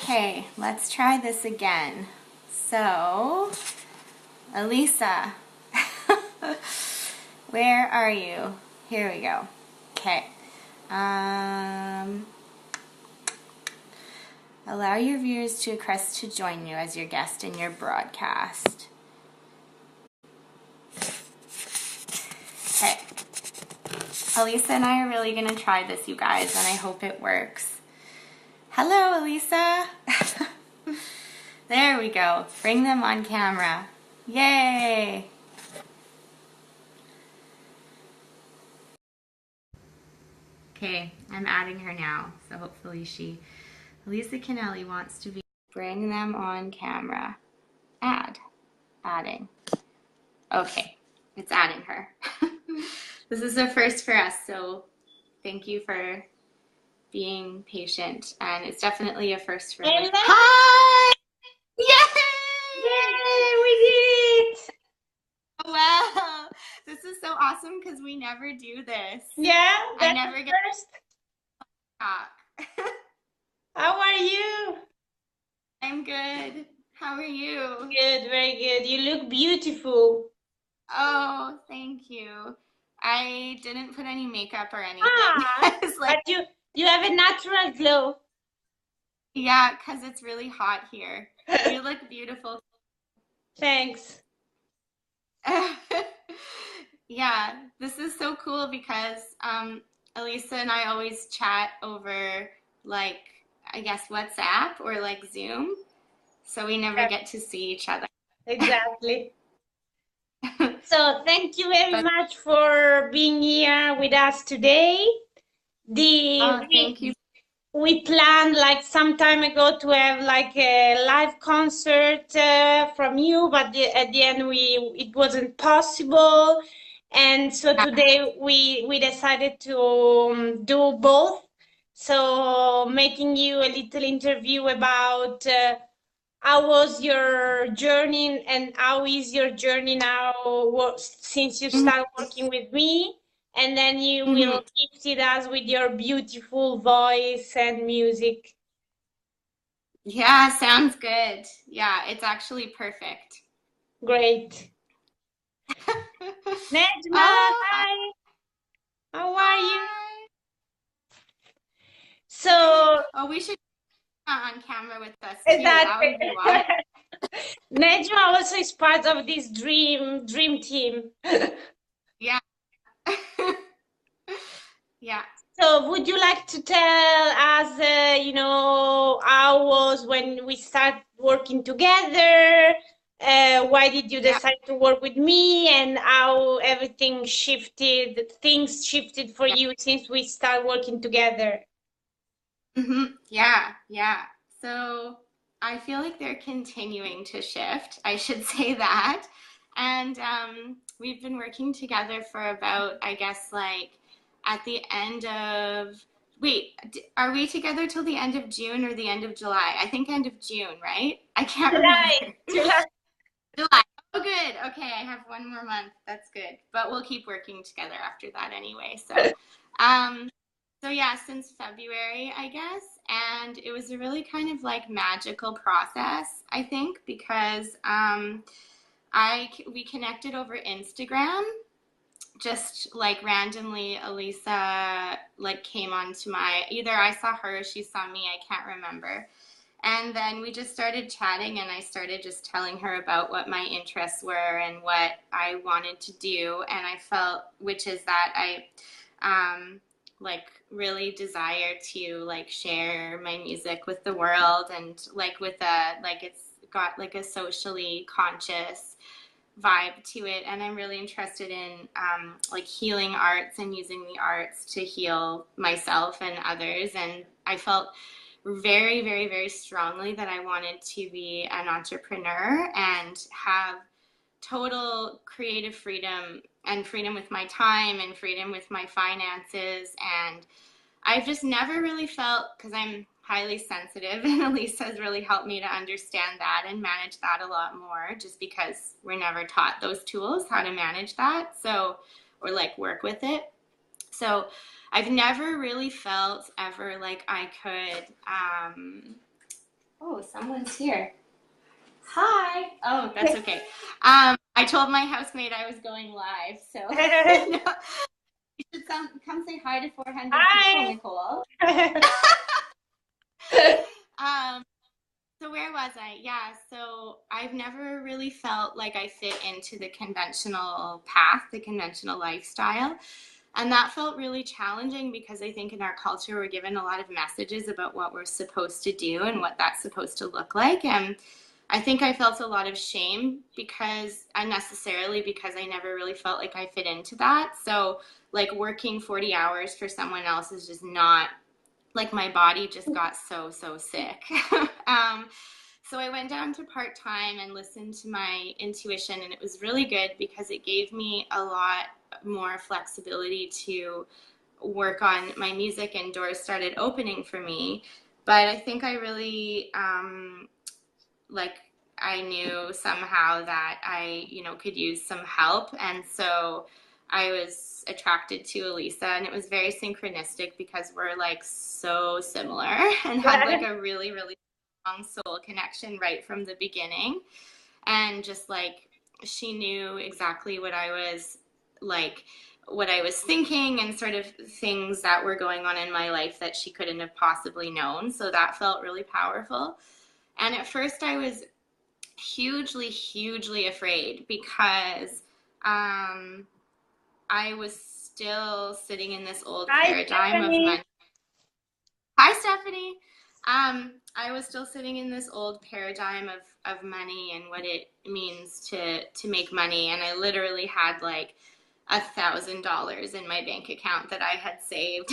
Okay, let's try this again. So, Elisa, where are you? Here we go. Okay. Allow your viewers to request to join you as your guest in your broadcast. Okay. Elisa and I are really going to try this, you guys, and I hope it works. Hello, Elisa. There we go. Bring them on camera. Yay! Okay, I'm adding her now, so hopefully Elisa Canali wants to be. Bring them on camera. Adding. Okay, it's adding her. This is a first for us, so thank you for being patient, and it's definitely a first for me. Hi! Yay! Yay, we did it! Wow, this is so awesome because we never do this. Yeah, I that's never the get first. to talk. How are you? I'm good. How are you? Good, very good. You look beautiful. Oh, thank you. I didn't put any makeup or anything. Ah, It's like, but you have a natural glow. yeah, because it's really hot here. You look beautiful. Thanks. Yeah, this is so cool because Elisa and I always chat over like, I guess WhatsApp or like Zoom, so we never Yeah, get to see each other. exactly. So thank you very But much for being here with us today. oh, thank you. We planned like some time ago to have like a live concert from you, but at the end it wasn't possible, and so today we decided to do both. So making you a little interview about how was your journey and how is your journey now since you Mhm, start working with me, and then you will mhm. gift it us with your beautiful voice and music. Yeah, sounds good. Yeah, it's actually perfect. Great. Nejma, Oh, hi. How are you? hi. Hey. So Oh, we should on camera with us too. that That would be wild. Nejma also is part of this dream team. Yeah. Yeah. So would you like to tell us, how was when we start working together? Why did you Yeah. decide to work with me, and how everything shifted, things shifted for Yeah. you since we start working together? Yeah. Yeah. So I feel like they're continuing to shift. I should say that. And we've been working together for about, I guess, like at the end of, wait, are we together till the end of June or the end of July? I think end of June, right? I can't July, remember. July. July. Oh, good. Okay, I have one more month. That's good. But we'll keep working together after that anyway. Um, so yeah, since February, I guess, and it was a really kind of like magical process, I think, because I we connected over Instagram. Just like randomly, Elisa like came onto my either I saw her, or she saw me. I can't remember, and then we just started chatting, and I started just telling her about what my interests were and what I wanted to do. And I felt, which is that I like really desire to like share my music with the world, and like with a like it's got like a socially conscious vibe to it. And I'm really interested in like healing arts and using the arts to heal myself and others. And I felt very, very, very strongly that I wanted to be an entrepreneur and have total creative freedom and freedom with my time and freedom with my finances. And I've just never really felt, because I'm highly sensitive, and Elisa has really helped me to understand that and manage that a lot more, just because we're never taught those tools, how to manage that. So, or like work with it. So I've never really felt ever like I could, Oh, someone's here. Hi. Oh, that's okay. I told my housemate I was going live, so no, you should come say hi to 400 people, Hi. Nicole. Um, so where was I? Yeah, so I've never really felt like I fit into the conventional path, the conventional lifestyle. And that felt really challenging because I think in our culture we're given a lot of messages about what we're supposed to do and what that's supposed to look like. And I think I felt a lot of shame because unnecessarily because I never really felt like I fit into that. So like working 40 hours for someone else is just not like my body just got so sick. um, so I went down to part time and listened to my intuition, and it was really good because it gave me a lot more flexibility to work on my music, and doors started opening for me. But I think I really like I knew somehow that I, could use some help. And so I was attracted to Elisa, and it was very synchronistic because we're like so similar and had like a really, really strong soul connection right from the beginning. And just like she knew exactly what I was like, what I was thinking, and sort of things that were going on in my life that she couldn't have possibly known. So that felt really powerful. And at first I was hugely afraid because I was still sitting in this old Hi, paradigm of Stephanie. money. Hi, Stephanie. I was still sitting in this old paradigm of money and what it means to make money. And I literally had like $1,000 in my bank account that I had saved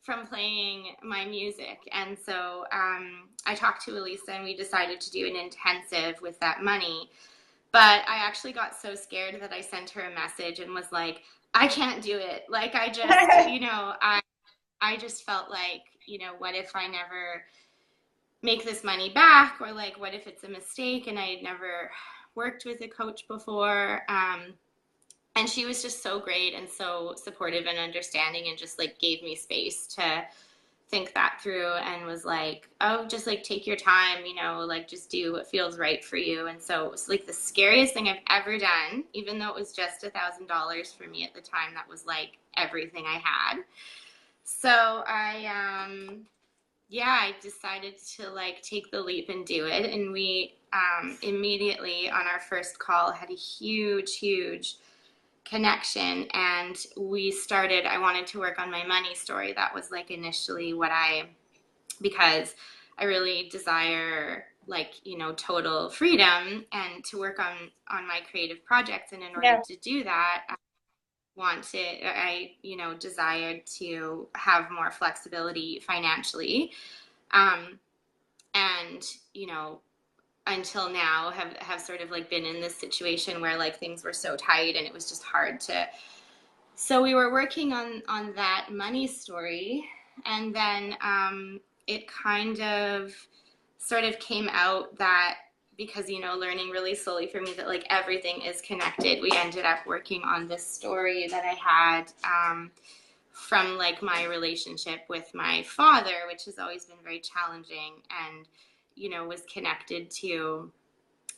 from playing my music. And so I talked to Elisa and we decided to do an intensive with that money. But I actually got so scared that I sent her a message and was like, I can't do it. Like, I just, I just felt like, what if I never make this money back? Or like, what if it's a mistake and I had never worked with a coach before? And she was just so great and so supportive and understanding and just like gave me space to think that through and was like, oh, just like take your time, like just do what feels right for you. And so it was like the scariest thing I've ever done, even though it was just $1,000 for me at the time. That was like everything I had. So I decided to like take the leap and do it. And we immediately on our first call had a huge connection, and I wanted to work on my money story. That was like initially because I really desire like, total freedom and to work on my creative projects. And in order Yeah. to do that, desired to have more flexibility financially. And, until now have sort of like been in this situation where like things were so tight and it was just hard to. So we were working on that money story, and then it kind of sort of came out that because learning really slowly for me that like everything is connected. We ended up working on this story that I had from like my relationship with my father, which has always been very challenging, and was connected to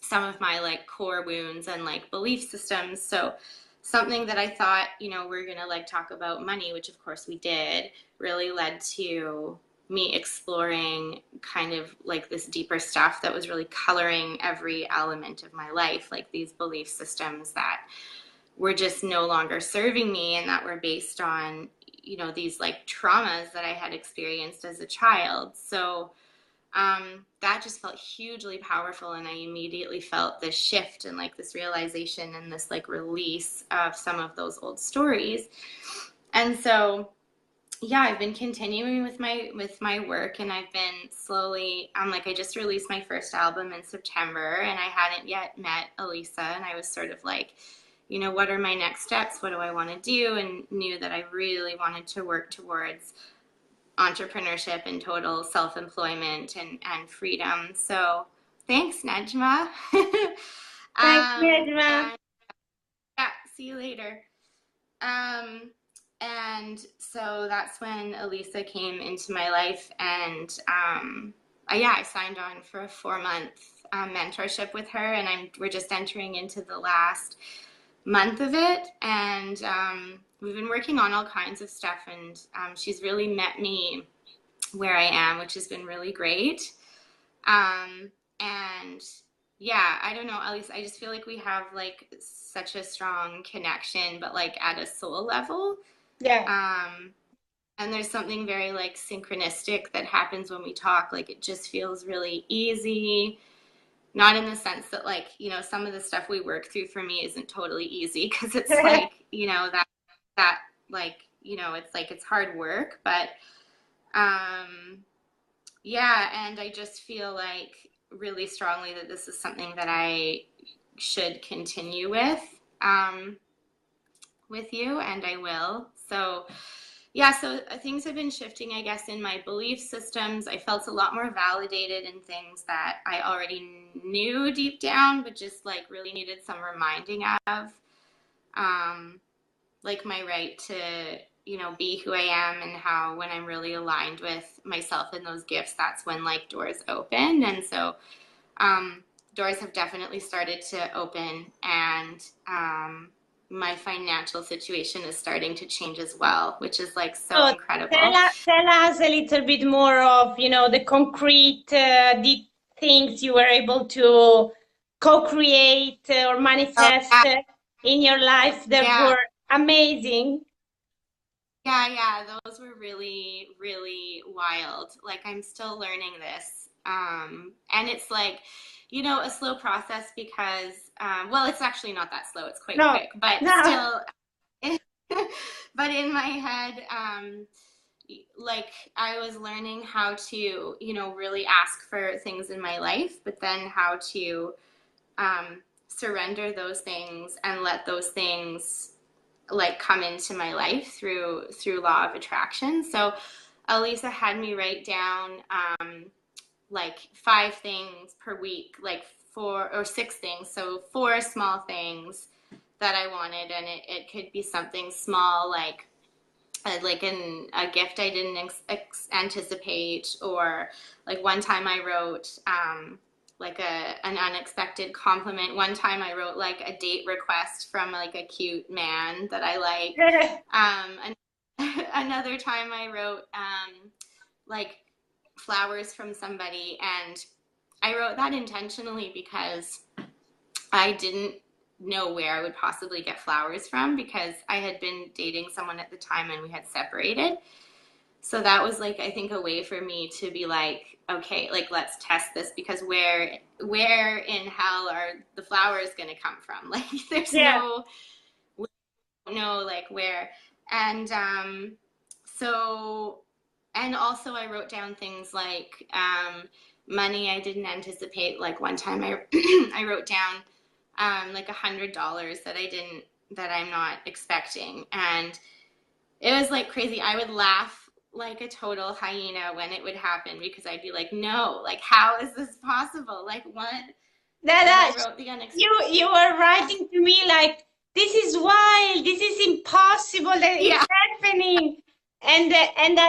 some of my like core wounds and like belief systems. So something that I thought, we're going to like talk about money, which of course we did, really led to me exploring kind of like this deeper stuff that was really coloring every element of my life, like these belief systems that were just no longer serving me and that were based on, these like traumas that I had experienced as a child. So that just felt hugely powerful, and I immediately felt this shift and like this realization and this like release of some of those old stories. And so I've been continuing with my work, and I've been slowly like I just released my first album in September, and I hadn't yet met Elisa, and I was sort of like, what are my next steps? What do I want to do? And knew that I really wanted to work towards entrepreneurship and total self-employment and freedom. So thanks, Nejma. Thanks, Nejma. And yeah, see you later. Um, and so that's when Elisa came into my life, and yeah, I signed on for a 4 month mentorship with her, and we're just entering into the last month of it, and we've been working on all kinds of stuff, and she's really met me where I am, which has been really great. And yeah, I don't know, Elise, I just feel like we have like such a strong connection, but like at a soul level. Yeah. Um, and there's something very like synchronistic that happens when we talk. Like it just feels really easy. Not in the sense that like, some of the stuff we work through for me isn't totally easy because it's like, that like, it's like it's hard work, but yeah, and I just feel like really strongly that this is something that I should continue um, with you, and I will. So, yeah, so things have been shifting, I guess, in my belief systems. I felt a lot more validated in things that I already knew deep down, but just like really needed some reminding of. Um, like my right to, be who I am, and how when I'm really aligned with myself and those gifts, that's when like doors open. And so um, doors have definitely started to open, and my financial situation is starting to change as well, which is like so So incredible. tell us a little bit more of, the concrete the things you were able to co-create or Oh, manifest yeah, in your life that yeah, were amazing. yeah. Those were really, really wild. Like I'm still learning this. And it's like, a slow process because, well, it's actually not that slow. It's quite No, quick, but no. still, but in my head, like I was learning how to, really ask for things in my life, but then how to surrender those things and let those things like come into my life through law of attraction. So Elisa had me write down like 5 things per week, like 4 or 6 things. So 4 small things that I wanted, and it could be something small like a gift I didn't anticipate, or like one time I wrote like an unexpected compliment. One time I wrote like a date request from like a cute man that I like. Another time I wrote like flowers from somebody, and I wrote that intentionally because I didn't know where I would possibly get flowers from, because I had been dating someone at the time and we had separated. So that was like I think a way for me to be like, okay, like let's test this, because where in hell are the flowers going to come from? Like there's Yeah. no like where. And so and also I wrote down things like money I didn't anticipate. Like one time I I wrote down like $100 that I'm not expecting, and it was like crazy. I would laugh like a total hyena when it would happen, because I'd be like, no, like how is this possible? Like what? And That I wrote the unexpected. you were writing to me like, this is wild, this is impossible that Yeah. it's happening. You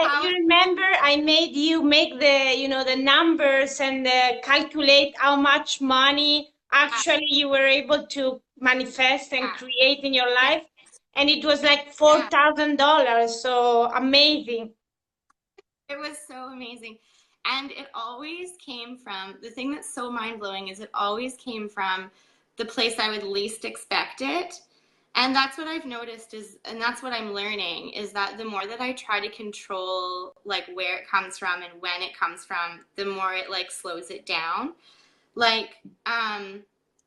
How? remember I made you make the numbers and calculate how much money Yeah, actually you were able to manifest and yeah, create in your yeah, life, and it was like yeah. $4,000. So amazing. It was so amazing. And it always came from the thing that's so mind blowing is it always came from the place I would least expect it. And that's what I've noticed and that's what I'm learning, is that the more that I try to control like where it comes from and when it comes from, the more it like slows it down. Like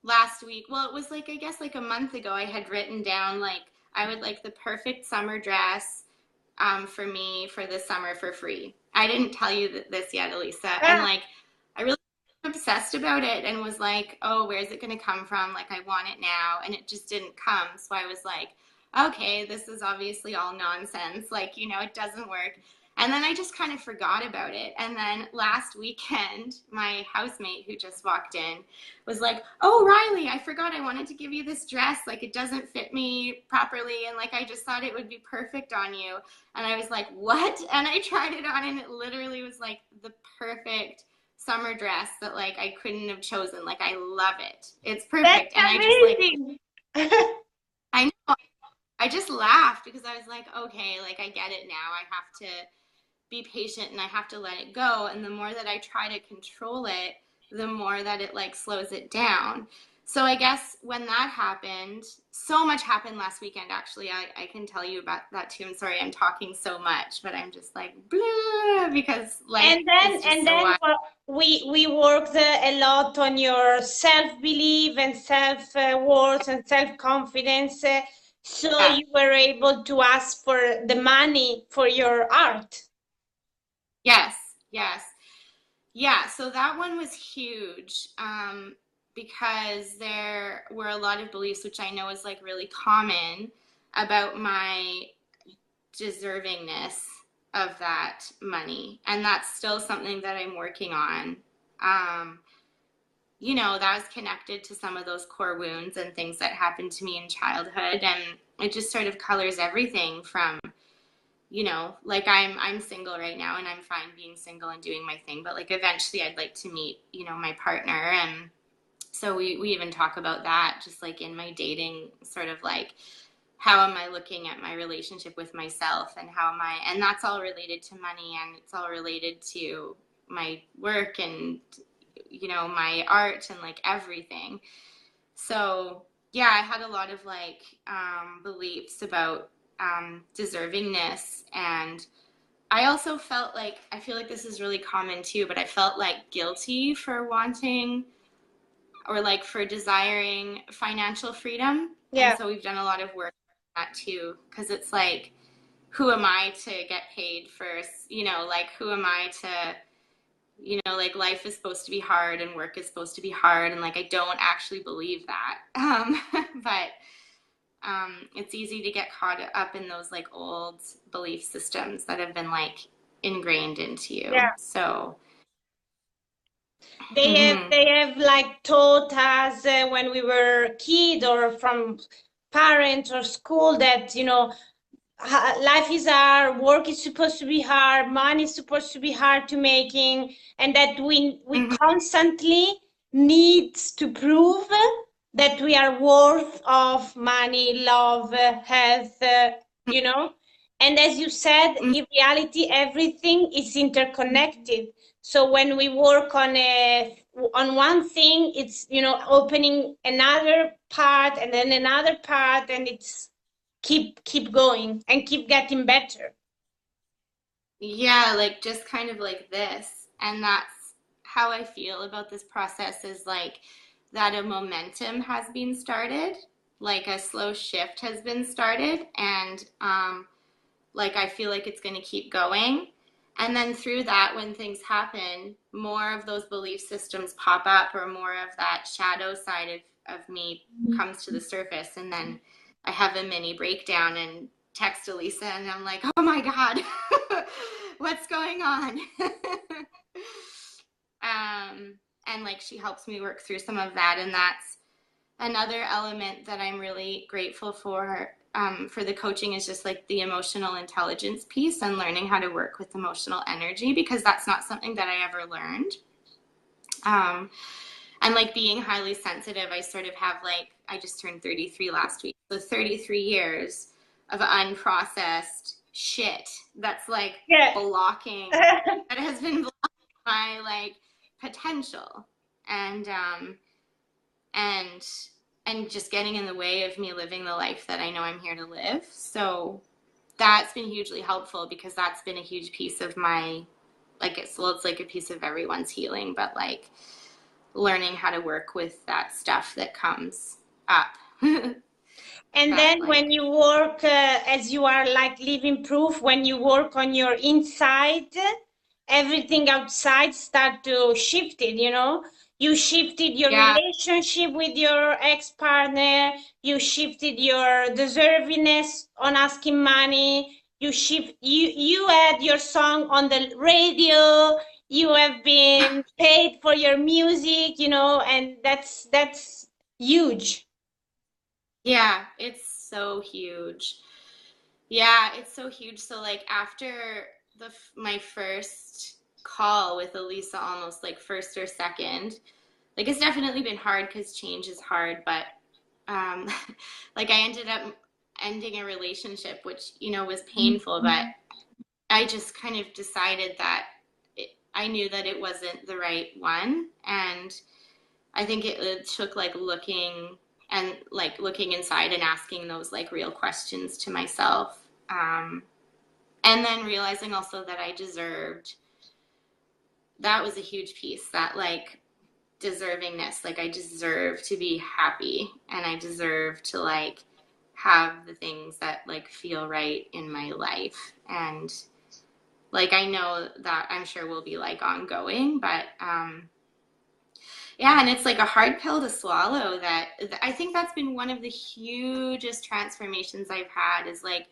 last week, well, it was like I guess like a month ago, I had written down like I would like the perfect summer dress for me for this summer for free. I didn't tell you this yet, Elisa. And Ah, like, I really obsessed about it and was like, oh, where's it going to come from? Like, I want it now. And it just didn't come. So I was like, okay, this is obviously all nonsense. Like, it doesn't work. And then I just kind of forgot about it. And then last weekend, my housemate who just walked in was like, oh, Reilly, I forgot I wanted to give you this dress. Like, it doesn't fit me properly. And like, I just thought it would be perfect on you. And I was like, what? And I tried it on, and it literally was like the perfect summer dress that like I couldn't have chosen. Like I love it. It's That's perfect. And I just like amazing. I know I just laughed because I was like, okay, like I get it now. I have to be patient and I have to let it go. And the more that I try to control it, the more that it like slows it down. So I guess when that happened, so much happened last weekend actually. I can tell you about that too. I'm sorry I'm talking so much, but I'm just like blah because life is just And so then wild. we worked a lot on your self-belief and self-worth and self-confidence. So Yeah. you were able to ask for the money for your art. Yes. Yes. Yeah, so that one was huge because there were a lot of beliefs, which I know is like really common, about my deservingness of that money. And that's still something that I'm working on. Um, that was connected to some of those core wounds and things that happened to me in childhood. And it just sort of colors everything from like I'm single right now and I'm fine being single and doing my thing, but like eventually I'd like to meet, my partner. And so we even talk about that just like in my dating sort of like how am I looking at my relationship with myself and and that's all related to money and it's all related to my work and my art and like everything. So yeah, I had a lot of like beliefs about deservingness. And I also felt like, I feel like this is really common too, but I felt like guilty for wanting or like for desiring financial freedom. And Yeah. so we've done a lot of work on that too, because it's like, who am I to get paid first? Like who am I to, like life is supposed to be hard and work is supposed to be hard. And like, I don't actually believe that. But it's easy to get caught up in those like old belief systems that have been like ingrained into you. Yeah. So, They mhm, have like taught us when we were kid or from parents or school that life is hard, work is supposed to be hard, money is supposed to be hard to making, and that we mhm, constantly need to prove that we are worth of money, love, health, you know. And as you said, mhm. in reality, everything is interconnected. So when we work on one thing, it's opening another part and then another part, and it's keep going and keep getting better. Yeah, like just kind of like this. And that's how I feel about this process is like that a momentum has been started, like a slow shift has been started. And like I feel like it's going to keep going. And then through that, when things happen, more of those belief systems pop up, or more of that shadow side of me comes to the surface. And then I have a mini breakdown and text Elisa, and I'm like, oh my God, what's going on? And like she helps me work through some of that. And that's another element that I'm really grateful for the coaching is just like the emotional intelligence piece and learning how to work with emotional energy, because that's not something that I ever learned. Um, and like being highly sensitive, I sort of have like, I just turned 33 last week. So 33 years of unprocessed shit that's like Yeah. blocking, that has been blocking my like potential. And and just getting in the way of me living the life that I know I'm here to live. So that's been hugely helpful because that's been a huge piece of my like it's like a piece of everyone's healing, but like learning how to work with that stuff that comes up. And That then when like you work, as you are like living proof, when you work on your inside, everything outside start to shift it. You shifted your yeah, relationship with your ex-partner, you shifted your deservingness on asking money, you had your song on the radio, you have been paid for your music, and that's huge. yeah, it's so huge. Yeah, it's so huge. So like after my first call with Elisa almost like first or second. Like it's definitely been hard because change is hard, but um, like I ended up ending a relationship, which, you know, was painful, but I just kind of decided that I knew that it wasn't the right one. And I think it took like looking inside and asking those like real questions to myself. And then realizing also that that was a huge piece, that like deservingness, like I deserve to be happy and I deserve to like have the things that like feel right in my life. And like I know that I'm sure will be like ongoing, but yeah, and it's like a hard pill to swallow. That I think that's been one of the hugest transformations I've had, is like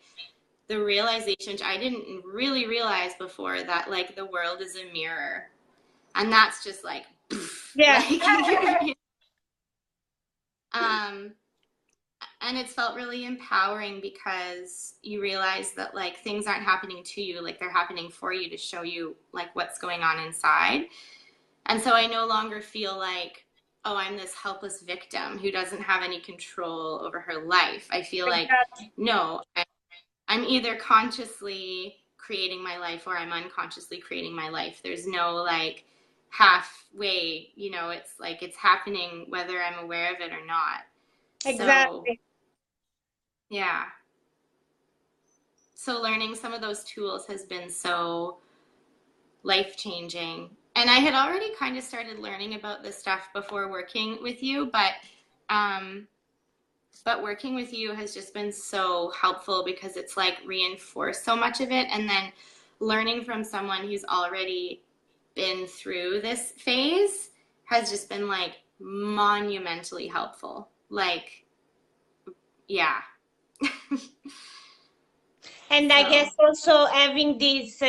the realization, which I didn't really realize before, that like the world is a mirror, and that's just like Yeah. like and it's felt really empowering because you realize that like things aren't happening to you, like they're happening for you to show you like what's going on inside. And so I no longer feel like, oh, I'm this helpless victim who doesn't have any control over her life. I feel like, Exactly. no, I'm either consciously creating my life or I'm unconsciously creating my life. There's no like halfway, you know, it's like it's happening whether I'm aware of it or not. So, Exactly. yeah. So learning some of those tools has been so life changing. And I had already kind of started learning about this stuff before working with you, but working with you has just been so helpful because it's like reinforced so much of it. And then learning from someone who's already been through this phase has just been like monumentally helpful. Like, yeah. And I guess So, also having this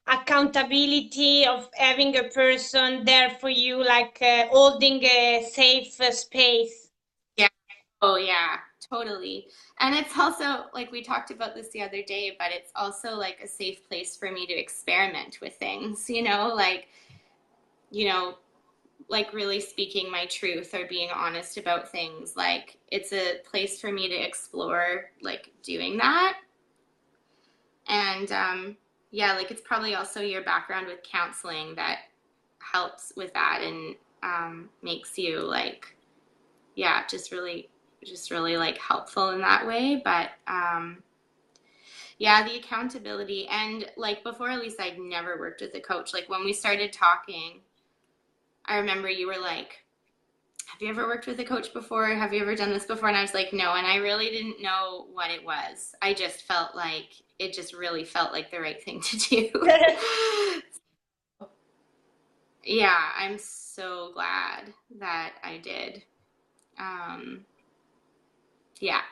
accountability of having a person there for you, like holding a safe space. yeah. Oh, yeah, totally. And it's also like we talked about this the other day, but it's also like a safe place for me to experiment with things, you know, like really speaking my truth or being honest about things. Like it's a place for me to explore, like doing that. And yeah, like it's probably also your background with counseling that helps with that and makes you like, yeah, just really like helpful in that way. But yeah, the accountability, and like before Elisa, I'd never worked with a coach. Like when we started talking, I remember you were like, have you ever worked with a coach before? Have you ever done this before? And I was like, no. And I really didn't know what it was. I just felt like it just really felt like the right thing to do. Yeah, I'm so glad that I did. Um, yeah,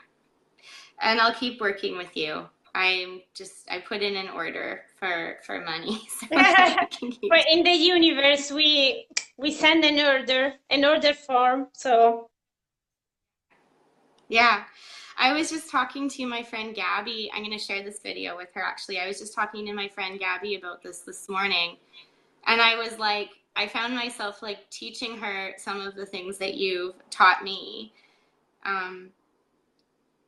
and I'll keep working with you. I put in an order for money so that I can keep. But in the universe, we send an order form. So Yeah. I was just talking to my friend Gabby. I'm going to share this video with her actually. I was just talking to my friend Gabby about this morning. And I was like, I found myself like teaching her some of the things that you've taught me. Um,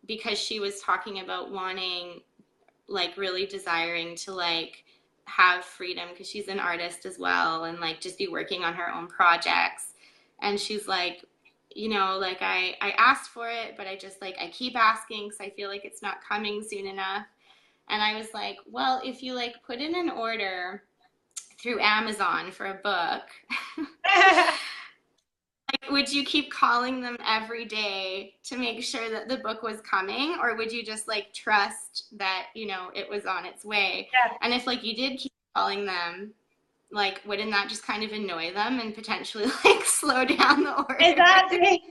because she was talking about wanting, like really desiring to like have freedom because she's an artist as well and like just be working on her own projects. And she's like, you know, like I asked for it, but I just like I keep asking because I feel like it's not coming soon enough. And I was like, well, if you like put in an order through Amazon for a book, like, would you keep calling them every day to make sure that the book was coming, or would you just like trust that, you know, it was on its way? yeah, And if like you did keep calling them, like wouldn't that just kind of annoy them and potentially like slow down the order? exactly.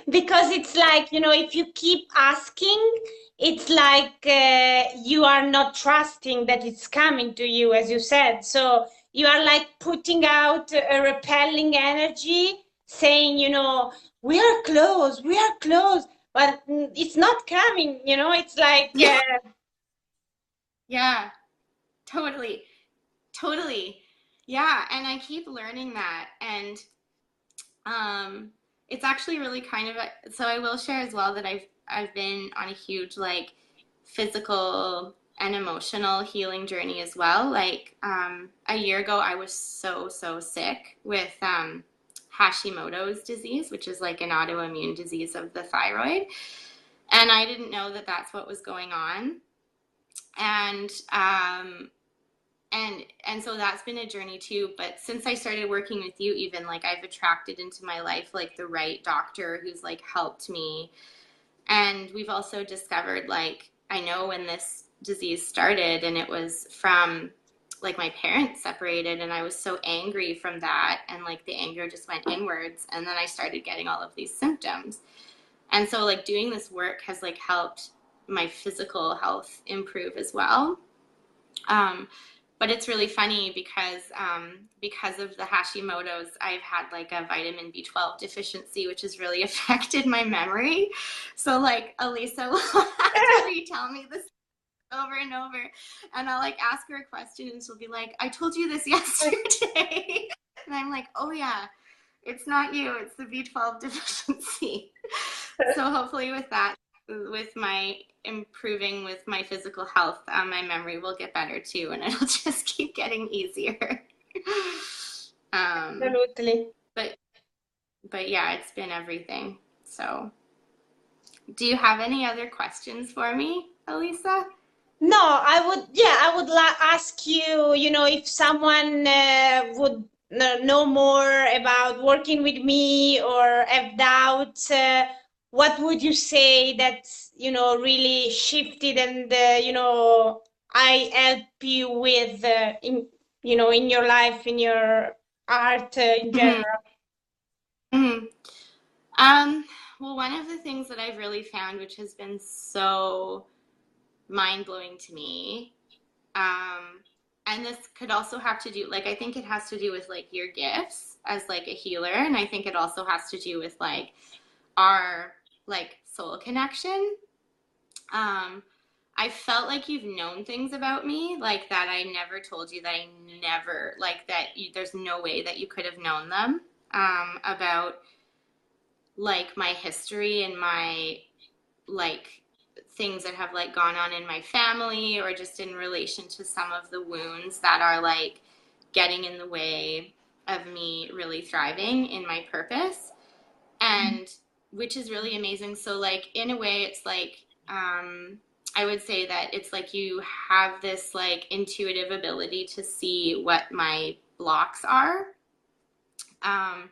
Because it's like, you know, if you keep asking, it's like you are not trusting that it's coming to you, as you said. So you are like putting out a repelling energy, saying, you know, we are close, but it's not coming, you know, it's like, Yeah, yeah, totally. Totally. Yeah, and I keep learning that. And it's actually really kind of so I will share as well that I've been on a huge like physical and emotional healing journey as well. Like a year ago I was so sick with Hashimoto's disease, which is like an autoimmune disease of the thyroid. And I didn't know that that's what was going on. And and so that's been a journey too, but since I started working with you, even like I've attracted into my life like the right doctor who's like helped me. And we've also discovered, like, I know when this disease started, and it was from like my parents separated, and I was so angry from that, and like the anger just went inwards, and then I started getting all of these symptoms. And so like doing this work has like helped my physical health improve as well. um, but it's really funny because of the Hashimoto's, I've had like a vitamin B12 deficiency, which has really affected my memory. So like Elisa will have to retell me this over and over, and I'll like ask her a question, and she'll be like, "I told you this yesterday," and I'm like, "Oh yeah, it's not you, it's the B12 deficiency." So hopefully with that, with my improving with my physical health, my memory will get better too, and it'll just keep getting easier. um, Absolutely. but but yeah, it's been everything. So, do you have any other questions for me, Elisa? No, I would ask you, if someone would know more about working with me or have doubts, what would you say that, really shifted and, I help you with in your life, in your art in Mm-hmm. general? Mm-hmm. Um, well, one of the things that I've really found, which has been so mind blowing to me, um, and this could also have to do, like, I think it has to do with like your gifts as like a healer, and I think it also has to do with like our like soul connection. Um, I felt like you've known things about me, like that I never told you, that I never, like that there's no way that you could have known them, about like my history and my like things that have like gone on in my family, or just in relation to some of the wounds that are like getting in the way of me really thriving in my purpose. And which is really amazing. So like in a way it's like I would say that it's like you have this like intuitive ability to see what my blocks are. um,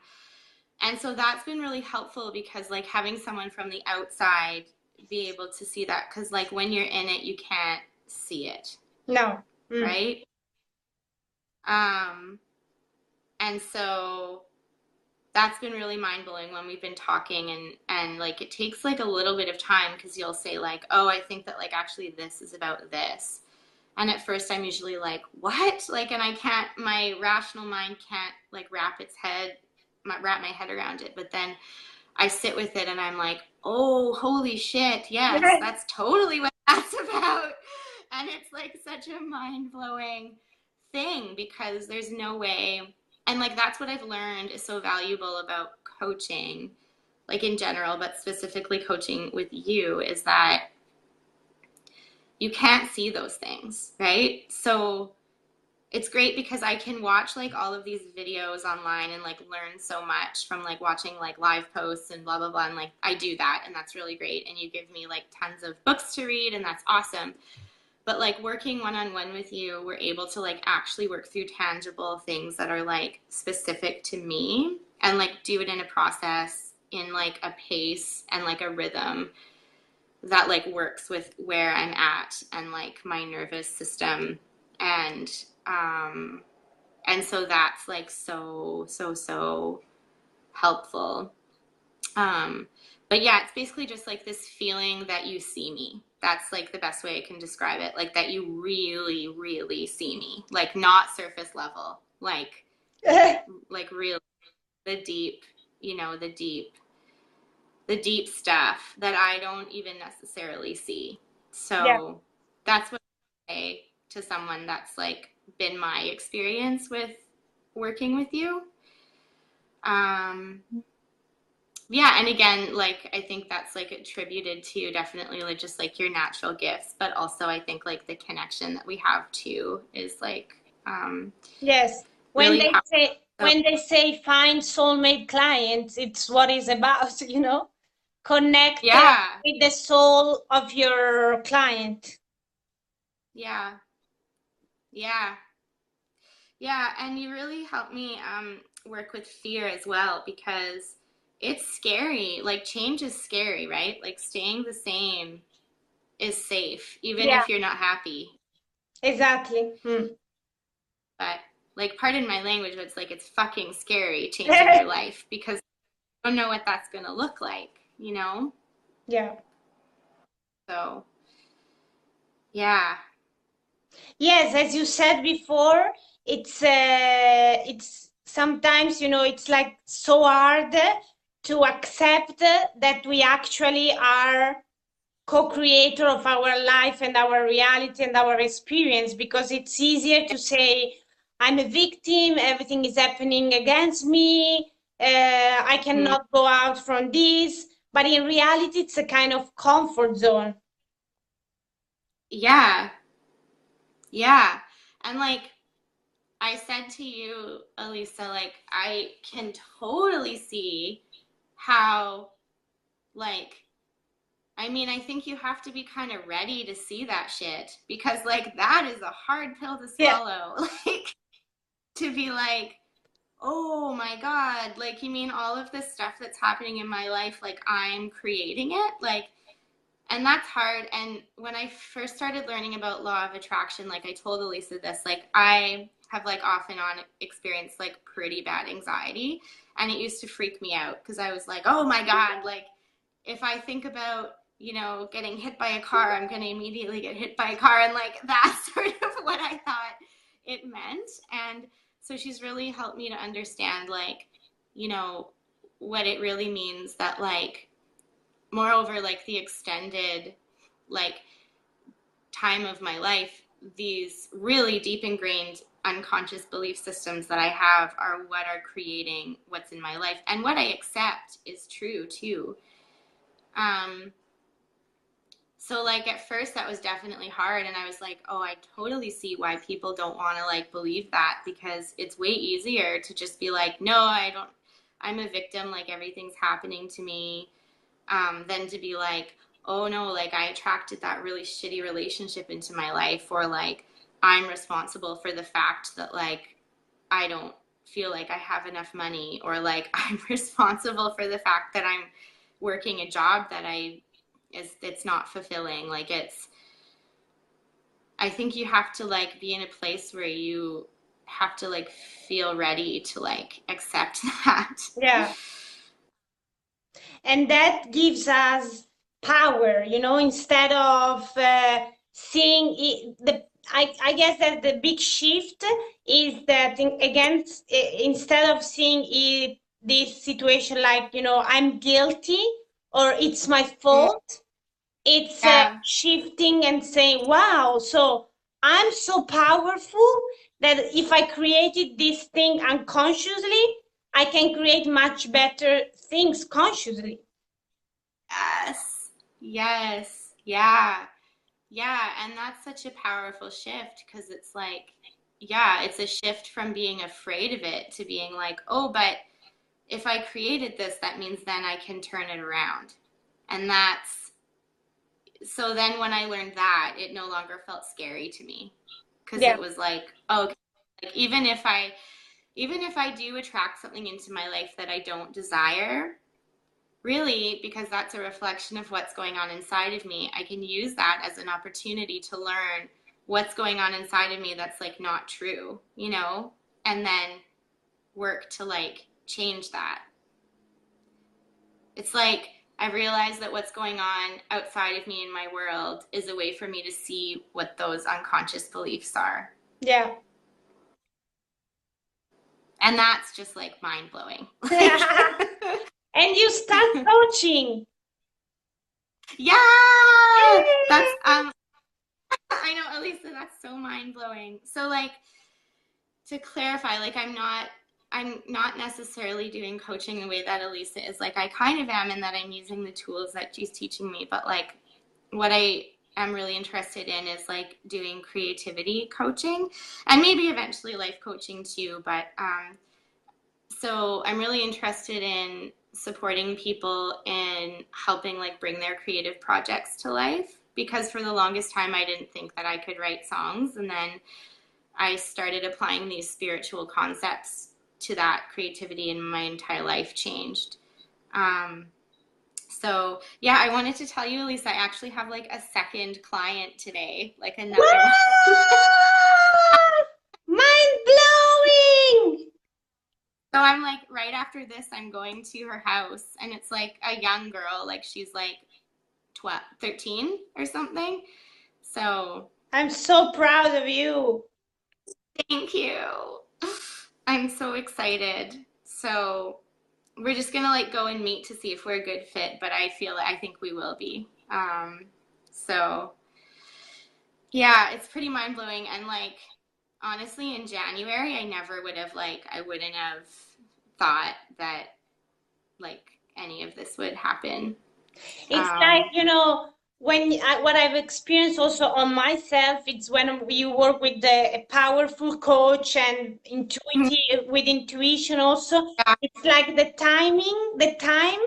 and so that's been really helpful, because like having someone from the outside be able to see that, because like when you're in it you can't see it, No. Mm. right? um, and so that's been really mind blowing when we've been talking, and like it takes like a little bit of time, because you'll say like, oh, I think that like actually this is about this. And at first I'm usually like, what? Like, and I can't, my rational mind can't like wrap my head around it. But then I sit with it and I'm like, oh, holy shit, yes, that's totally what that's about. And it's like such a mind blowing thing, because there's no way. And like that's what I've learned is so valuable about coaching, like in general, but specifically coaching with you, is that you can't see those things, right? So it's great because I can watch like all of these videos online and like learn so much from like watching like live posts and blah blah blah, and like I do that, and that's really great, and you give me like tons of books to read, and that's awesome. But like working one on one with you, we're able to like actually work through tangible things that are like specific to me, and like do it in a process, in like a pace and like a rhythm that like works with where I'm at and like my nervous system. And um and so that's like so helpful. um but yeah, it's basically just like this feeling that you see me. That's like the best way I can describe it, like that you really see me, like not surface level, like real, the deep, the deep stuff that I don't even necessarily see. Yeah. So that's what I say to someone that's like been my experience with working with you. Um, yeah, and again, like I think that's like attributed to definitely like just like your natural gifts, but also I think like the connection that we have too is like Yes. really powerful. When they say find soulmate clients, it's what it's about, you know? Connect Yeah, with the soul of your client. yeah, yeah, yeah, and you really helped me work with fear as well because it's scary. Like change is scary, right? Like staying the same is safe, even Yeah, if you're not happy. exactly. Hmm. But like, pardon my language, but it's like it's fucking scary changing your life because you don't know what that's gonna look like, you know? Yeah. So yeah. Yes, as you said before, it's sometimes, you know, it's like so hard to accept that we actually are co-creator of our life and our reality and our experience, because it's easier to say I'm a victim, everything is happening against me, I Hmm. cannot go out from this, but in reality it's a kind of comfort zone. Yeah. Yeah. And like I said to you, Elisa, like I can totally see how, like, I mean, I think you have to be kind of ready to see that shit because, like, that is a hard pill to Yeah, swallow. Like, to be like, oh my God, like, you mean all of this stuff that's happening in my life, like, I'm creating it? Like, and that's hard. And when I first started learning about law of attraction, like I told Elisa this, like I have like off and on experienced like pretty bad anxiety, and it used to freak me out because I was like, oh my God, like if I think about, you know, getting hit by a car, I'm going to immediately get hit by a car. And like that's sort of what I thought it meant. And so she's really helped me to understand, like, you know, what it really means that, like, moreover, like the extended, like, time of my life, these really deep ingrained unconscious belief systems that I have are what are creating what's in my life. And what I accept is true too. Um, so like at first that was definitely hard, and I was like, oh, I totally see why people don't want to like believe that, because it's way easier to just be like, no, I don't, I'm a victim, like everything's happening to me, than to be like, oh no, like I attracted that really shitty relationship into my life, or like I'm responsible for the fact that like I don't feel like I have enough money, or like I'm responsible for the fact that I'm working a job that it's not fulfilling. Like it's, I think you have to like be in a place where you have to like feel ready to like accept that. yeah. And that gives us power, you know, instead of seeing it, I guess that the big shift is that instead of seeing it, this situation like, you know, I'm guilty or it's my Mm, fault, it's yeah. shifting and saying, wow, so I'm so powerful that if I created this thing unconsciously, I can create much better things consciously. Yes. Yes. Yeah. Yeah. And that's such a powerful shift because it's like, yeah, it's a shift from being afraid of it to being like, oh, but if I created this, that means then I can turn it around. And that's, so then when I learned that, it no longer felt scary to me because Yeah, it was like, oh, okay, like even if I do attract something into my life that I don't desire, really, because that's a reflection of what's going on inside of me, I can use that as an opportunity to learn what's going on inside of me that's like not true, you know, and then work to like change that. It's like I realize that what's going on outside of me in my world is a way for me to see what those unconscious beliefs are. yeah. And that's just like mind blowing. Like, And you start coaching. yeah, that's Yay! I know, Elisa, that's so mind blowing. So like to clarify, like I'm not necessarily doing coaching the way that Elisa is. Like I kind of am in that I'm using the tools that she's teaching me, but like what I am really interested in is like doing creativity coaching and maybe eventually life coaching too. But so I'm really interested in supporting people in helping like bring their creative projects to life because for the longest time I didn't think that I could write songs, and then I started applying these spiritual concepts to that creativity and my entire life changed. Um, so yeah, I wanted to tell you, Elisa, I actually have like a second client today, like another one. Mind blowing! So I'm like, right after this, I'm going to her house, and it's like a young girl, like she's like 12, 13 or something. So I'm so proud of you. thank you. I'm so excited. So we're just gonna like go and meet to see if we're a good fit, but I think we will be. So yeah, it's pretty mind blowing. And like honestly, in January, I wouldn't have thought that like any of this would happen. It's like, Um, what I've experienced also on myself, it's when you work with a powerful coach and intuitive with intuition also. yeah, It's like the time,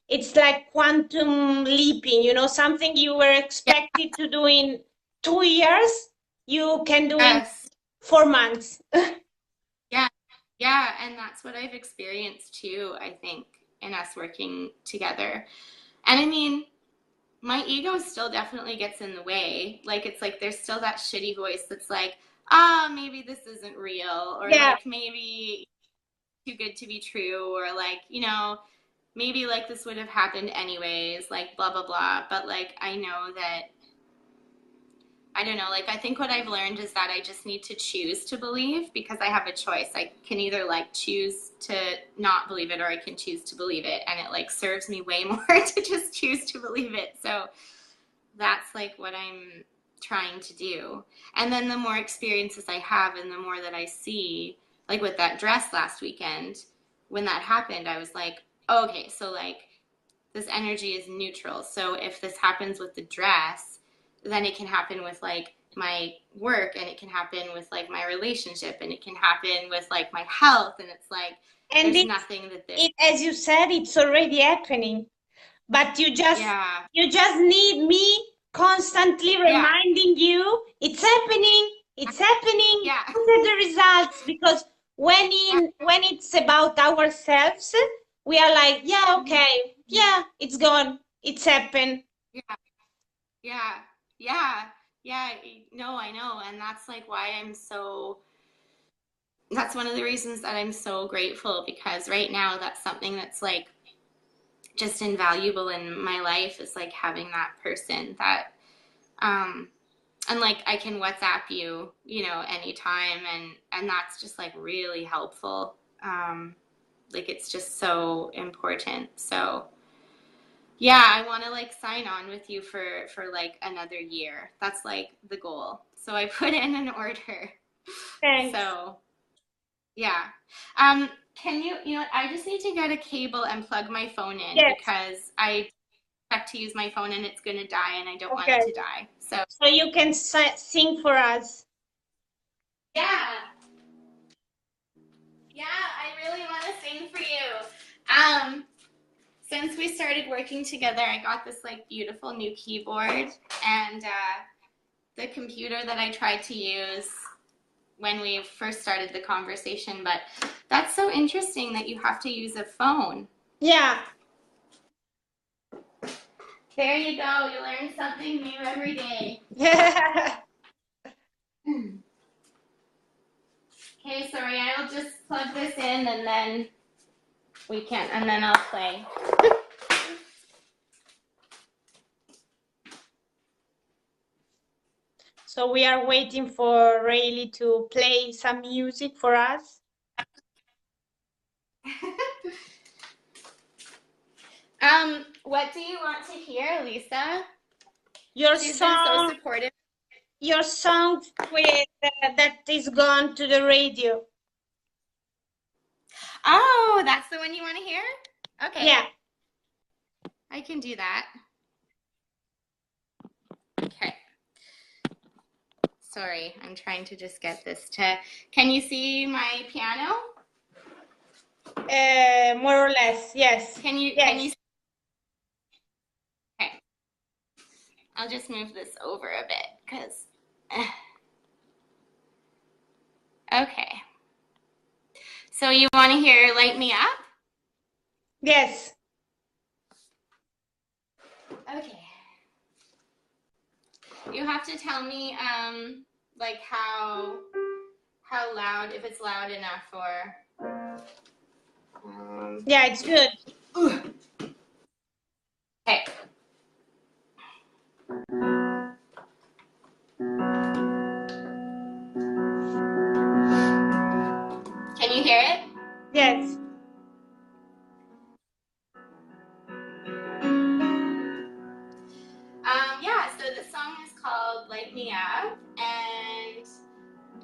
it's like quantum leaping, something you were yeah, expected to do in 2 years, you can do in yes, 4 months. yeah, yeah, and that's what I've experienced too. I think in us working together, and I mean, my ego still definitely gets in the way. Like it's like there's still that shitty voice that's like, ah, maybe this isn't real, or Yeah. like maybe too good to be true, or like, maybe like this would have happened anyways, like blah blah blah. But like I know that I don't know, like I think what I've learned is that I just need to choose to believe because I have a choice. I can either like choose to not believe it or I can choose to believe it, and it like serves me way more to just choose to believe it. So that's like what I'm trying to do. And then the more experiences I have and the more that I see, like with that dress last weekend, when that happened, I was like, oh, okay, so like this energy is neutral. So if this happens with the dress, then it can happen with like my work, and it can happen with like my relationship, and it can happen with like my health. And it's like, And there's nothing that this, as you said, it's already happening. But yeah, you just need me constantly yeah, reminding you it's happening. yeah, Look at the results, because when it's about ourselves, we are like, yeah, okay, yeah, it's gone, it's happened. yeah. Yeah, yeah, yeah. No, I know. And that's like why that's one of the reasons that I'm so grateful because right now that's something that's like just invaluable in my life is like having that person that, um, and like I can WhatsApp you, anytime, and that's just like really helpful. Like it's just so important. So yeah, I want to like sign on with you for like another year. That's like the goal. So I put in an order. Thanks. So yeah. Can you know what? I just need to get a cable and plug my phone in Yes. because I expect to use my phone and it's gonna die and I don't want it Okay. to die. So So you can sing for us. yeah, yeah, I really want to sing for you. Since we started working together, I got this like beautiful new keyboard and the computer that I tried to use when we first started the conversation, but that's so interesting that you have to use a phone. Yeah. There you go. You learn something new every day. Okay, sorry, I'll just plug this in and then and then I'll play. So we are waiting for Reilly to play some music for us. What do you want to hear, Lisa? Your She's been so song, supportive. your song with that is gone to the radio. Oh, that's the one you want to hear? Okay, Yeah. I can do that. Okay. Sorry, I'm trying to just get this to. Can you see my piano? More or less, yes. Can you? Yes. Okay. I'll just move this over a bit because. Okay. So you want to hear "Light Me Up"? Yes. Okay. You have to tell me, like how loud, if it's loud enough, or. Yeah, it's good. Okay. Can you hear it? Yes. Yeah, so the song is called Light Me Up, and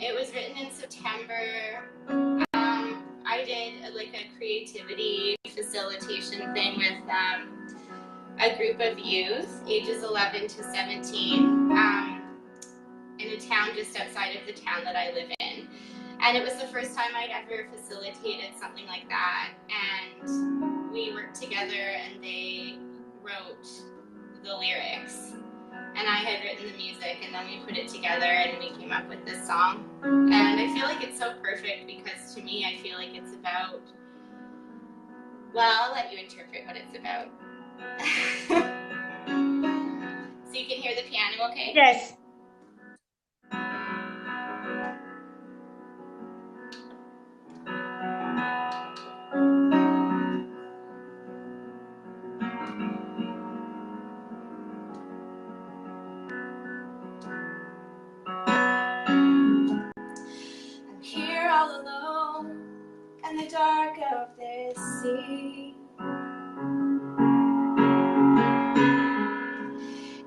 it was written in September. I did like a creativity facilitation thing with a group of youth, ages 11 to 17, in a town just outside of the town that I live in. And it was the first time I'd ever facilitated something like that. And we worked together and they wrote the lyrics. And I had written the music, and then we put it together and we came up with this song. And I feel like it's so perfect because to me, I feel like it's about, well, I'll let you interpret what it's about. So you can hear the piano, okay? Yes. I'm here all alone in the dark of this sea.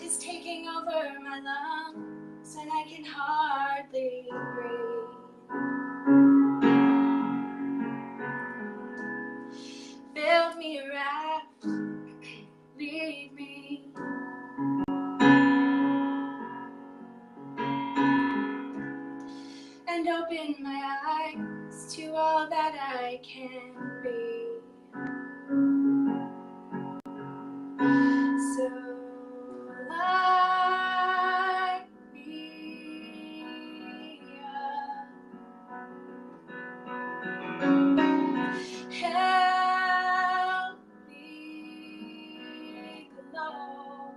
It's taking over my lungs and I can hardly breathe. Build me a raft, lead me. And open my eyes to all that I can be. So light me up, help me glow,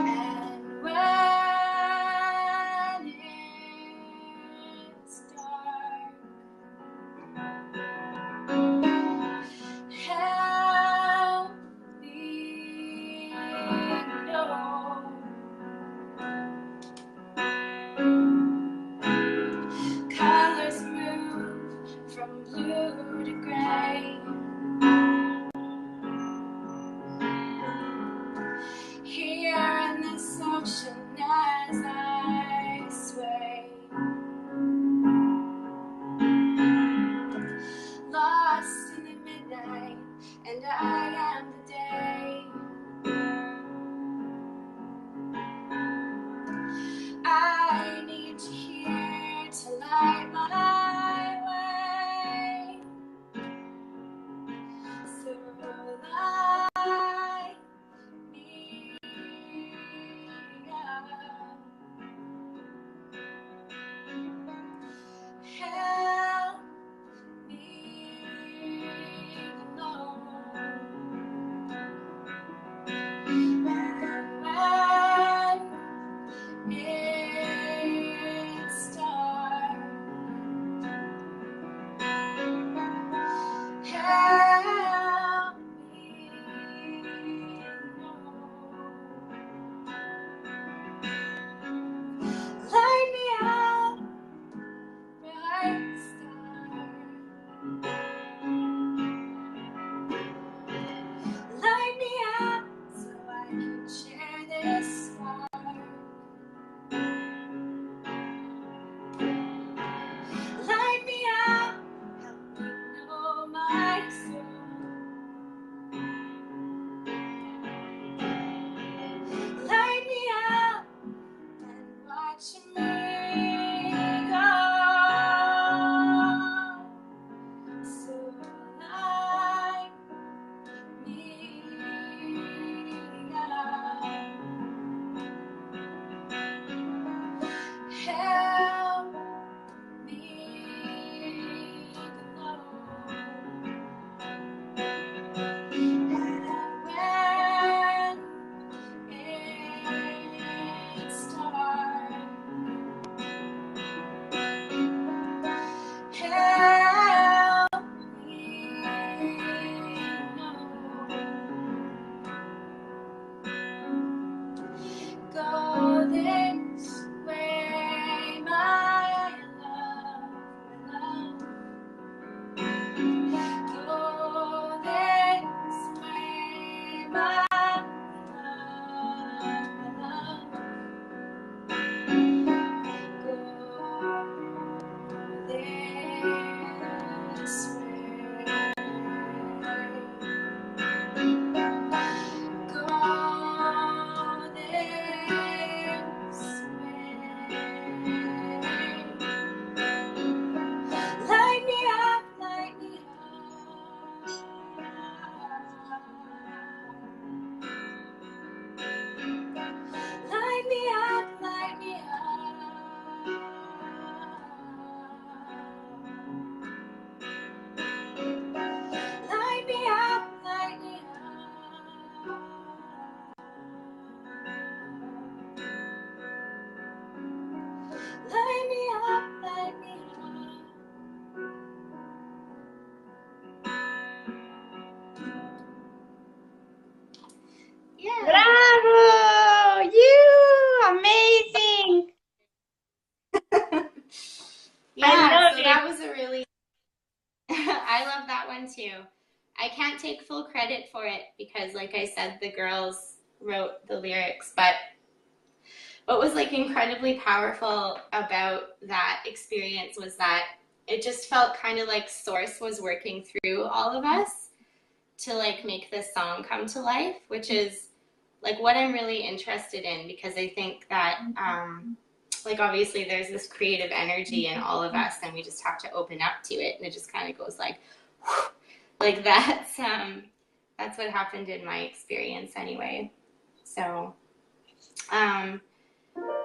and when it's dark, help me know. Colors move from blue to gray. Here in this ocean as I sway, lost in the midnight, and I am the day. I need you here to light my way. my soul. Light me up and watch me go. So light me up. Help me know. And when it's dark, help me know. Go this way, my love. Go this way, my love. Go this way. Go this way. Light me up, light me up. Light me up, light me up. Light me up, light me up. Light me up, light me up. Yeah. Bravo! You amazing! Yeah, so that was a really I love that one too. I can't take full credit for it because, like I said, the girls wrote the lyrics, but what was like incredibly powerful about that experience was that it just felt kind of like Source was working through all of us to like make this song come to life, which is like what I'm really interested in, because I think that like obviously there's this creative energy in all of us and we just have to open up to it, and it just kind of goes like whew, like that's what happened in my experience anyway. So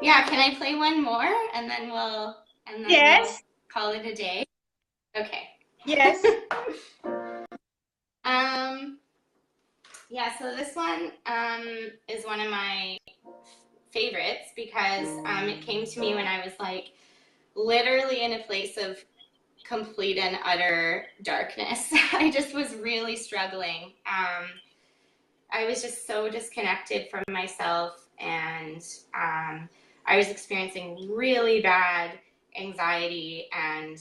yeah, can I play one more and then we'll Yes. call it a day? Okay. Yes. Yeah, so this one is one of my favorites because it came to me when I was like literally in a place of complete and utter darkness. I just was really struggling. I was just so disconnected from myself, and I was experiencing really bad anxiety, and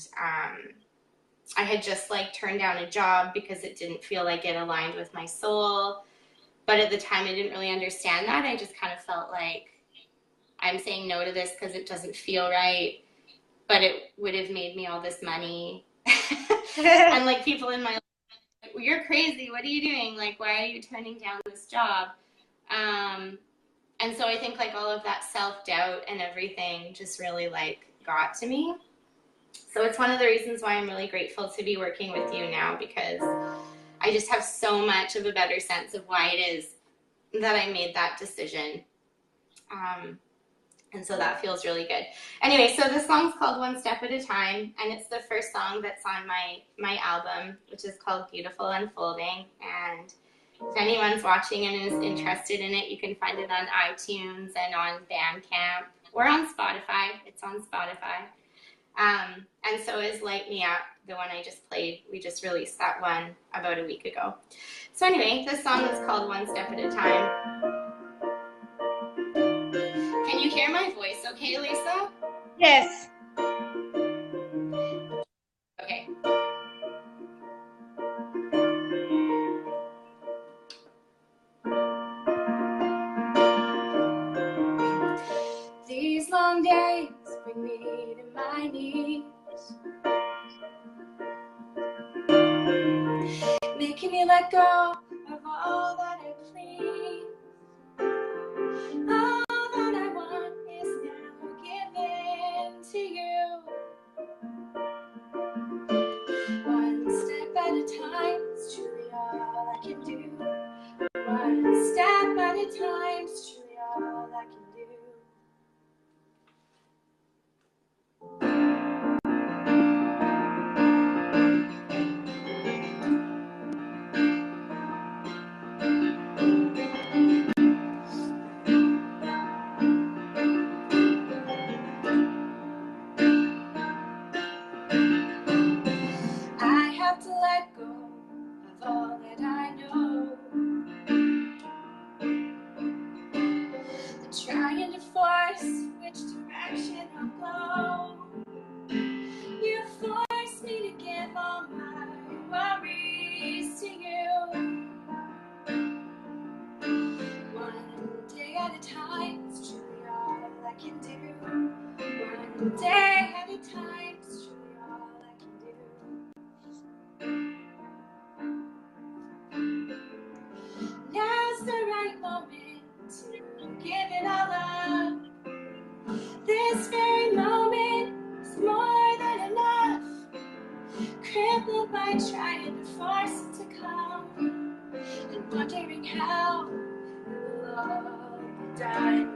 I had just like turned down a job because it didn't feel like it aligned with my soul. But at the time, I didn't really understand that. I just kind of felt like I'm saying no to this because it doesn't feel right, but it would have made me all this money. And like people in my life, like, well, you're crazy. What are you doing? Like, why are you turning down this job? And so I think like all of that self-doubt and everything just really like got to me. So it's one of the reasons why I'm really grateful to be working with you now, because I just have so much of a better sense of why it is that I made that decision. And so that feels really good. Anyway, so this song's called One Step at a Time, and it's the first song that's on my album, which is called Beautiful Unfolding. And if anyone's watching and is interested in it, you can find it on iTunes and on Bandcamp or on Spotify. It's on Spotify. And so is Light Me Up, the one I just played. We just released that one about a week ago. So anyway, this song is called One Step at a Time. Can you hear my voice okay, Elisa? Yes. Okay. These long days bring me to my knees. let go of all that I plead. All that I want is now given to you. One step at a time is truly all I can do. One step at a time is truly all I can do. I have to let go of all that I know. Trying to force which direction I'll go. You force me to give all my worries to you. One day at a time is truly all I can do. One day at a time is truly all I can do. Now's the right moment to give it all up. This very moment is more than enough. Crippled by trying to force it to come, and wondering how it will all be done.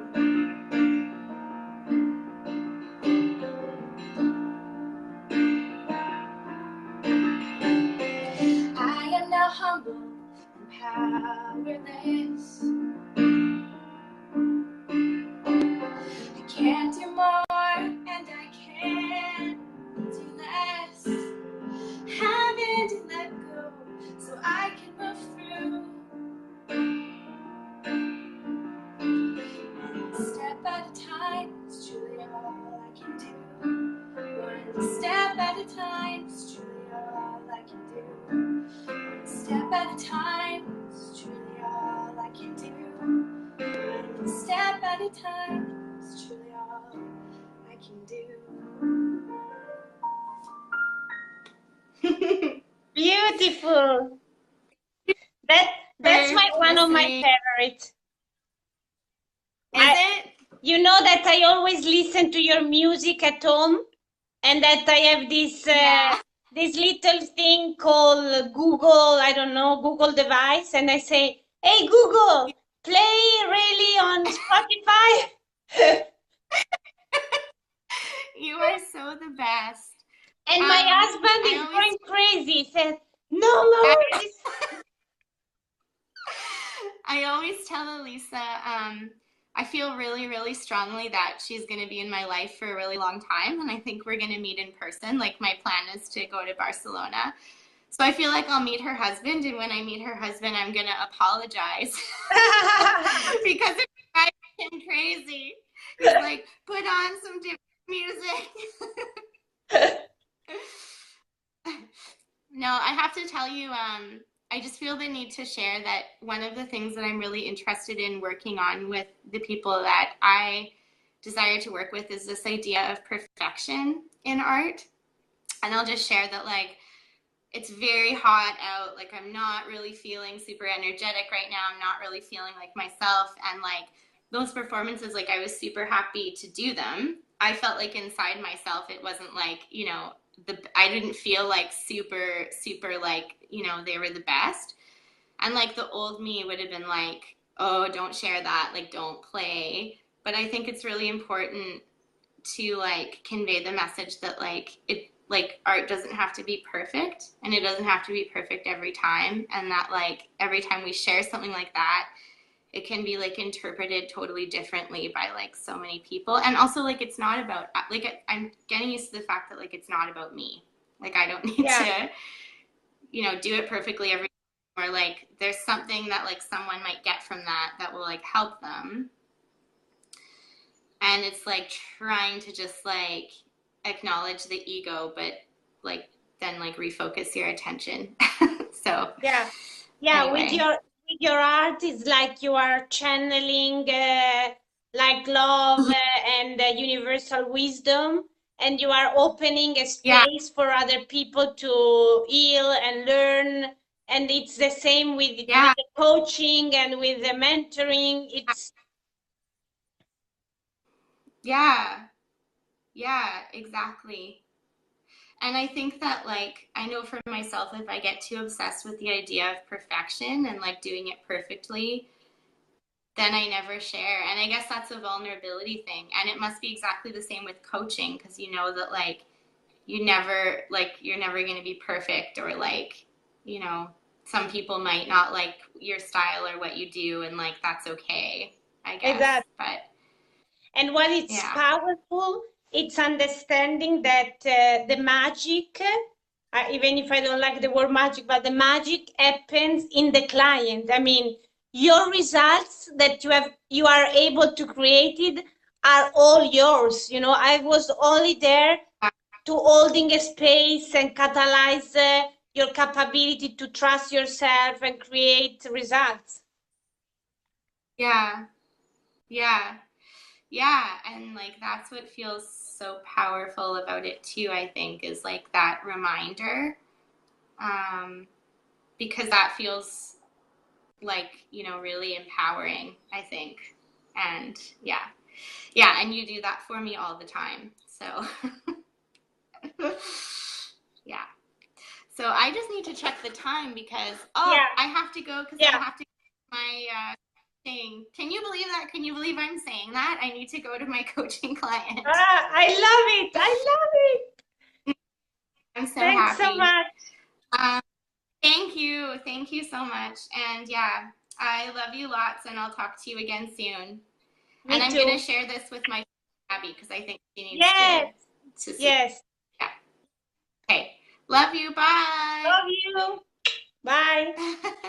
I am now humble and powerless. I can't do more and I can't do less. Having to let go so I can move through. One step at a time is truly all I can do. One step at a time is truly all I can do. One step at a time is truly all I can do. One step at a time is truly all I can do. Beautiful. That's one of my favorites. Is it? You know that I always listen to your music at home, and that I have this this little thing called Google, I don't know, Google device, and I say, "Hey Google, play Reilly on Spotify." You are so the best. And my husband is going crazy. He said, "No more." I always tell Elisa, I feel really, really strongly that she's going to be in my life for a really long time, and I think we're going to meet in person. Like, my plan is to go to Barcelona. So I feel like I'll meet her husband, and when I meet her husband, I'm going to apologize because it drives him crazy. He's like, put on some different music. No, I have to tell you, I just feel the need to share that one of the things that I'm really interested in working on with the people that I desire to work with is this idea of perfection in art. And I'll just share that, like, it's very hot out. Like, I'm not really feeling super energetic right now. I'm not really feeling like myself. And, like, those performances, like, I was super happy to do them. I felt like inside myself, it wasn't like, you know, I didn't feel like super, like, you know, they were the best. And like the old me would have been like, oh, don't share that, like, don't play. But I think it's really important to like convey the message that like art doesn't have to be perfect, and it doesn't have to be perfect every time. And that like every time we share something like that, it can be like interpreted totally differently by like so many people. And also like it's not about like I'm getting used to the fact that like it's not about me. Like I don't need to, you know, do it perfectly every time, or like there's something that like someone might get from that will like help them. And it's like trying to just like acknowledge the ego, but like then like refocus your attention. So anyway. With your art, is like you are channeling like love and universal wisdom, and you are opening a space for other people to heal and learn And it's the same with Yeah, the coaching and with the mentoring. It's yeah, yeah, exactly. And I think that, like, I know for myself, if I get too obsessed with the idea of perfection and like doing it perfectly, then I never share. And I guess that's a vulnerability thing. And it must be exactly the same with coaching, because you know that, like, you're never going to be perfect, or like, you know, some people might not like your style or what you do, and like that's okay, I guess. exactly. But And what is yeah. powerful, it's understanding that the magic, even if I don't like the word magic, but the magic happens in the client. I mean, your results that you are able to create it are all yours. You know, I was only there to holding a space and catalyze your capability to trust yourself and create results. Yeah. Yeah. Yeah, and like that's what feels so powerful about it too, I think, is like that reminder. Um, because that feels like, you know, really empowering, I think. And yeah. Yeah, and you do that for me all the time. So yeah. So I just need to check the time because Yeah, I have to go because I yeah. have to get my thing. Can you believe that? Can you believe I'm saying that? I need to go to my coaching client. I love it. I love it. I'm so Thanks so happy. much. Um, thank you. Thank you so much. And yeah, I love you lots, and I'll talk to you again soon. And Me I'm gonna too. share this with my Abby because I think she needs Yes, to see. yes. Yeah. Okay. Love you. Bye. Love you. Bye.